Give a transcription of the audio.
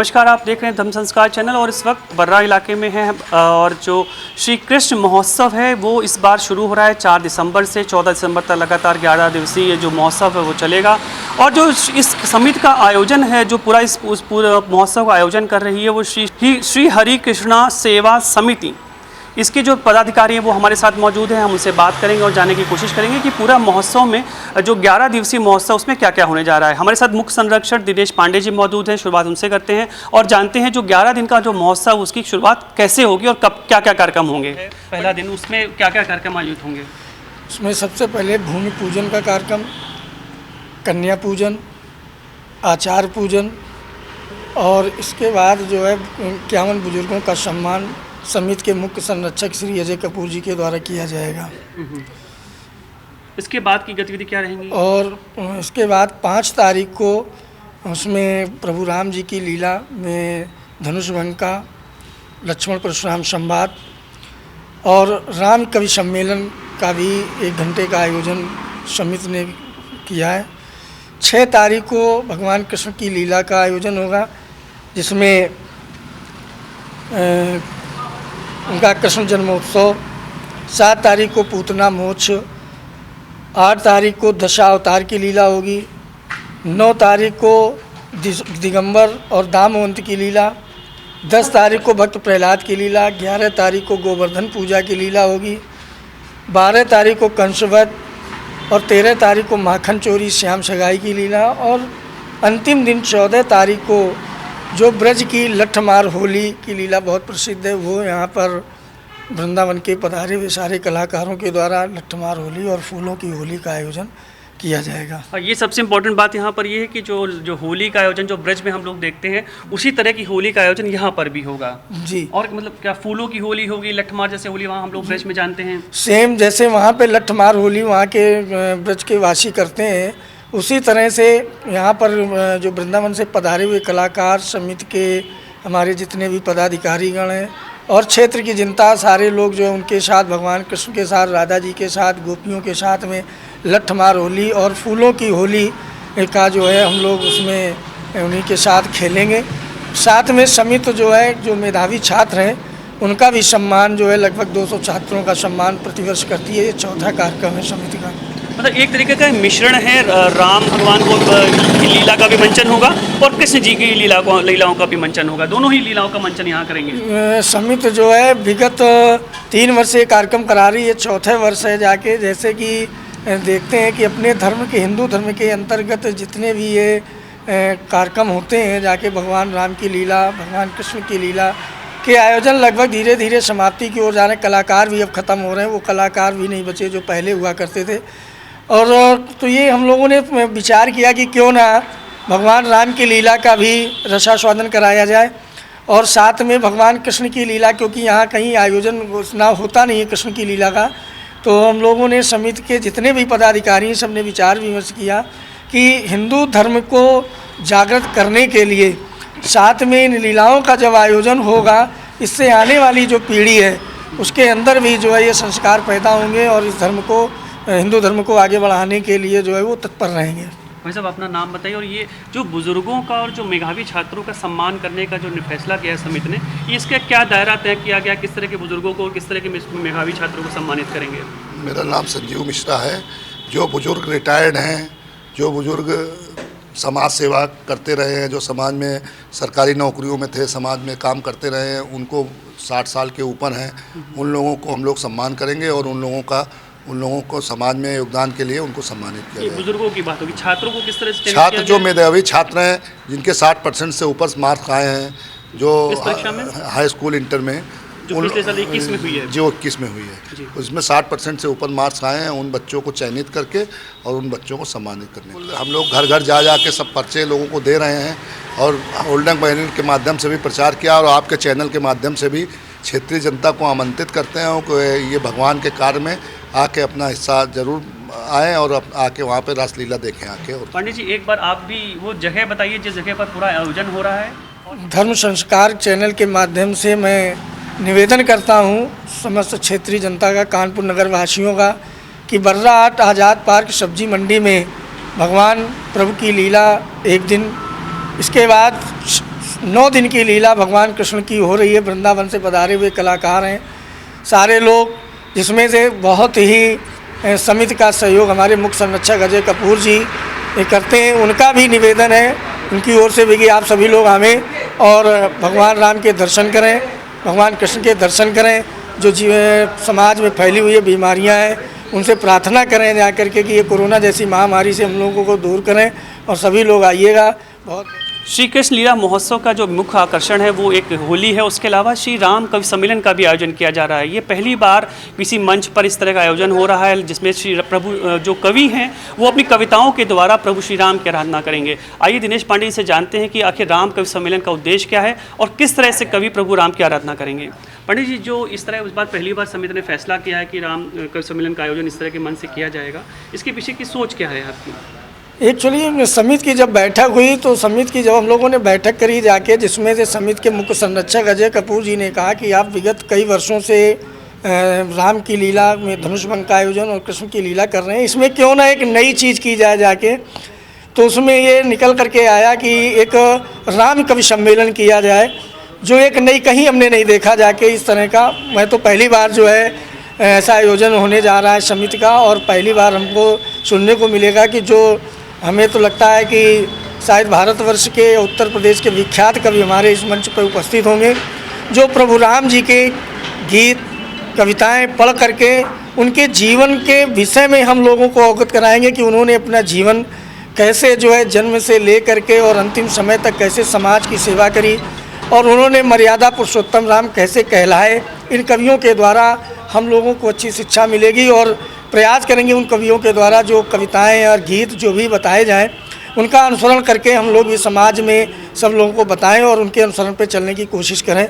नमस्कार, आप देख रहे हैं धर्म संस्कार चैनल और इस वक्त बर्रा इलाके में हैं और जो श्री कृष्ण महोत्सव है वो इस बार शुरू हो रहा है 4 दिसंबर से 14 दिसंबर तक लगातार 11 दिवसीय जो महोत्सव है वो चलेगा। और जो इस समिति का आयोजन है, जो पूरा उस पूरे महोत्सव का आयोजन कर रही है वो श्री हरि कृष्णा सेवा समिति। इसके जो पदाधिकारी हैं वो हमारे साथ मौजूद हैं, हम उनसे बात करेंगे और जानने की कोशिश करेंगे कि पूरा महोत्सव में जो 11 दिवसीय महोत्सव उसमें क्या क्या होने जा रहा है। हमारे साथ मुख्य संरक्षक दिनेश पांडे जी मौजूद हैं, शुरुआत उनसे करते हैं और जानते हैं जो 11 दिन का जो महोत्सव उसकी शुरुआत कैसे होगी और कब क्या क्या कार्यक्रम होंगे। पहला दिन उसमें क्या क्या कार्यक्रम आयोजित होंगे? उसमें सबसे पहले भूमि पूजन का कार्यक्रम, कन्या पूजन, आचार पूजन और इसके बाद जो है 51 बुजुर्गों का सम्मान समिति के मुख्य संरक्षक श्री अजय कपूर जी के द्वारा किया जाएगा। इसके बाद की गतिविधि क्या रहेंगी? और इसके बाद 5 तारीख को उसमें प्रभु राम जी की लीला में धनुष भंग का, लक्ष्मण परशुराम संवाद और राम कवि सम्मेलन का भी 1 घंटे का आयोजन समिति ने किया है। 6 तारीख को भगवान कृष्ण की लीला का आयोजन होगा, जिसमें उनका कृष्ण जन्मोत्सव। 7 तारीख को पूतना मोक्ष, 8 तारीख को दशावतार की लीला होगी, 9 तारीख को दिगंबर और दामवंत की लीला, 10 तारीख को भक्त प्रहलाद की लीला, 11 तारीख को गोवर्धन पूजा की लीला होगी, 12 तारीख को कंसवध और 13 तारीख को माखन चोरी श्याम सगाई की लीला और अंतिम दिन 14 तारीख को जो ब्रज की लठमार होली की लीला बहुत प्रसिद्ध है, वो यहाँ पर वृंदावन के पधारे हुए सारे कलाकारों के द्वारा लठमार होली और फूलों की होली का आयोजन किया जाएगा। ये सबसे इम्पोर्टेंट बात यहाँ पर ये है कि जो होली का आयोजन जो ब्रज में हम लोग देखते हैं उसी तरह की होली का आयोजन यहाँ पर भी होगा जी। और मतलब क्या फूलों की होली होगी, लठमार जैसे होली वहाँ हम लोग ब्रज में जानते हैं, सेम जैसे वहाँ पे लठमार होली वहाँ के ब्रज के वासी करते हैं, उसी तरह से यहाँ पर जो वृंदावन से पधारे हुए कलाकार समिति के हमारे जितने भी पदाधिकारीगण हैं और क्षेत्र की जनता, सारे लोग जो है उनके साथ भगवान कृष्ण के साथ, राधा जी के साथ, गोपियों के साथ में लठमार होली और फूलों की होली का जो है हम लोग उसमें उन्हीं के साथ खेलेंगे। साथ में समिति जो है जो मेधावी छात्र हैं उनका भी सम्मान जो है लगभग 200 छात्रों का सम्मान प्रतिवर्ष करती है। ये 4था कार्यक्रम है समिति का। मतलब एक तरीके का मिश्रण है, राम भगवान की लीला का भी मंचन होगा और कृष्ण जी की लीलाओं का भी मंचन होगा, दोनों ही लीलाओं का मंचन यहाँ करेंगे। समिति जो है विगत 3 वर्ष से कार्यक्रम करा रही है, 4थे वर्ष है जाके। जैसे कि देखते हैं कि अपने धर्म के, हिंदू धर्म के अंतर्गत जितने भी ये कार्यक्रम होते हैं जाके भगवान राम की लीला, भगवान कृष्ण की लीला के आयोजन लगभग धीरे धीरे समाप्ति की ओर जा रहे हैं। कलाकार भी अब ख़त्म हो रहे हैं, वो कलाकार भी नहीं बचे जो पहले हुआ करते थे। और तो ये हम लोगों ने विचार किया कि क्यों ना भगवान राम की लीला का भी रसास्वादन कराया जाए और साथ में भगवान कृष्ण की लीला, क्योंकि यहाँ कहीं आयोजन ना होता नहीं है कृष्ण की लीला का, तो हम लोगों ने समिति के जितने भी पदाधिकारी हैं सब ने विचार विमर्श किया कि हिंदू धर्म को जागृत करने के लिए साथ में इन लीलाओं का जब आयोजन होगा, इससे आने वाली जो पीढ़ी है उसके अंदर भी जो है ये संस्कार पैदा होंगे और इस धर्म को, हिंदू धर्म को आगे बढ़ाने के लिए जो है वो तत्पर रहेंगे। भाई साहब, अपना नाम बताइए और ये जो बुजुर्गों का और जो मेधावी छात्रों का सम्मान करने का जो फैसला किया है समिति ने, इसका क्या दायरा तय किया गया, किस तरह के बुजुर्गों को और किस तरह के मेधावी छात्रों को सम्मानित करेंगे? मेरा नाम संजीव मिश्रा है। जो बुजुर्ग रिटायर्ड हैं, जो बुजुर्ग समाज सेवा करते रहे हैं, जो समाज में सरकारी नौकरियों में थे, समाज में काम करते रहे हैं, उनको 60 साल के ऊपर हैं, उन लोगों को हम लोग सम्मान करेंगे और उन लोगों को समाज में योगदान के लिए उनको सम्मानित किया जाएगा। बुजुर्गों की बात होगी, छात्रों को किस तरह से? छात्र जो मेधावी छात्र हैं, जिनके 60% से ऊपर मार्क्स आए हैं, जो हाई स्कूल इंटर में जो पिछले साल 21 में हुई है, जो 21 में हुई है, उसमें 60% से ऊपर मार्क्स आए हैं, उन बच्चों को चयनित करके और उन बच्चों को सम्मानित करने। हम लोग घर घर जा के सब पर्चे लोगों को दे रहे हैं और होल्डिंग बैनर के माध्यम से भी प्रचार किया और आपके चैनल के माध्यम से भी क्षेत्रीय जनता को आमंत्रित करते हैं कि ये भगवान के कार्य में आके अपना हिस्सा जरूर आएँ और आके वहाँ पे रासलीला देखें आके। और पंडित जी, एक बार आप भी वो जगह बताइए जिस जगह पर पूरा आयोजन हो रहा है। धर्म संस्कार चैनल के माध्यम से मैं निवेदन करता हूँ समस्त क्षेत्रीय जनता का, कानपुर नगर वासियों का, कि बर्रा 8 आज़ाद पार्क सब्जी मंडी में भगवान प्रभु की लीला एक दिन, इसके बाद 9 दिन की लीला भगवान कृष्ण की हो रही है। वृंदावन से पधारे हुए कलाकार हैं सारे लोग, जिसमें से बहुत ही समिति का सहयोग हमारे मुख्य संरक्षक अजय कपूर जी करते हैं। उनका भी निवेदन है उनकी ओर से भी कि आप सभी लोग आवें और भगवान राम के दर्शन करें, भगवान कृष्ण के दर्शन करें। जो समाज में फैली हुई है बीमारियां हैं उनसे प्रार्थना करें जा करके कि ये कोरोना जैसी महामारी से हम लोगों को दूर करें और सभी लोग आइएगा। बहुत श्री कृष्ण लीला महोत्सव का जो मुख्य आकर्षण है वो एक होली है, उसके अलावा श्री राम कवि सम्मेलन का भी आयोजन किया जा रहा है। ये पहली बार किसी मंच पर इस तरह का आयोजन हो रहा है जिसमें श्री प्रभु जो कवि हैं वो अपनी कविताओं के द्वारा प्रभु श्री राम की आराधना करेंगे। आइए दिनेश पांडे जी से जानते हैं कि आखिर राम कवि सम्मेलन का उद्देश्य क्या है और किस तरह से कवि प्रभु राम की आराधना करेंगे। पंडित जी, जो इस तरह उस बार पहली बार समिति ने फैसला किया है कि राम कवि सम्मेलन का आयोजन इस तरह के मन से किया जाएगा, इसके पीछे की सोच क्या है आपकी? एक्चुअली समिति की जब बैठक हुई तो समिति की जब हम लोगों ने बैठक करी जाके, जिसमें से समिति के मुख्य संरक्षक अजय कपूर जी ने कहा कि आप विगत कई वर्षों से राम की लीला में धनुष भंग का आयोजन और कृष्ण की लीला कर रहे हैं, इसमें क्यों ना एक नई चीज़ की जाए जाके। तो उसमें ये निकल करके आया कि एक राम कवि सम्मेलन किया जाए, जो एक नई कहीं हमने नहीं देखा जाके इस तरह का। मैं तो पहली बार जो है ऐसा आयोजन होने जा रहा है समिति का, और पहली बार हमको सुनने को मिलेगा कि जो हमें तो लगता है कि शायद भारतवर्ष के उत्तर प्रदेश के विख्यात कवि हमारे इस मंच पर उपस्थित होंगे, जो प्रभु राम जी के गीत कविताएं पढ़ करके उनके जीवन के विषय में हम लोगों को अवगत कराएंगे कि उन्होंने अपना जीवन कैसे जो है जन्म से ले करके और अंतिम समय तक कैसे समाज की सेवा करी और उन्होंने मर्यादा पुरुषोत्तम राम कैसे कहलाए। इन कवियों के द्वारा हम लोगों को अच्छी शिक्षा मिलेगी और प्रयास करेंगे उन कवियों के द्वारा जो कविताएं और गीत जो भी बताए जाएं उनका अनुसरण करके हम लोग भी समाज में सब लोगों को बताएं और उनके अनुसरण पर चलने की कोशिश करें।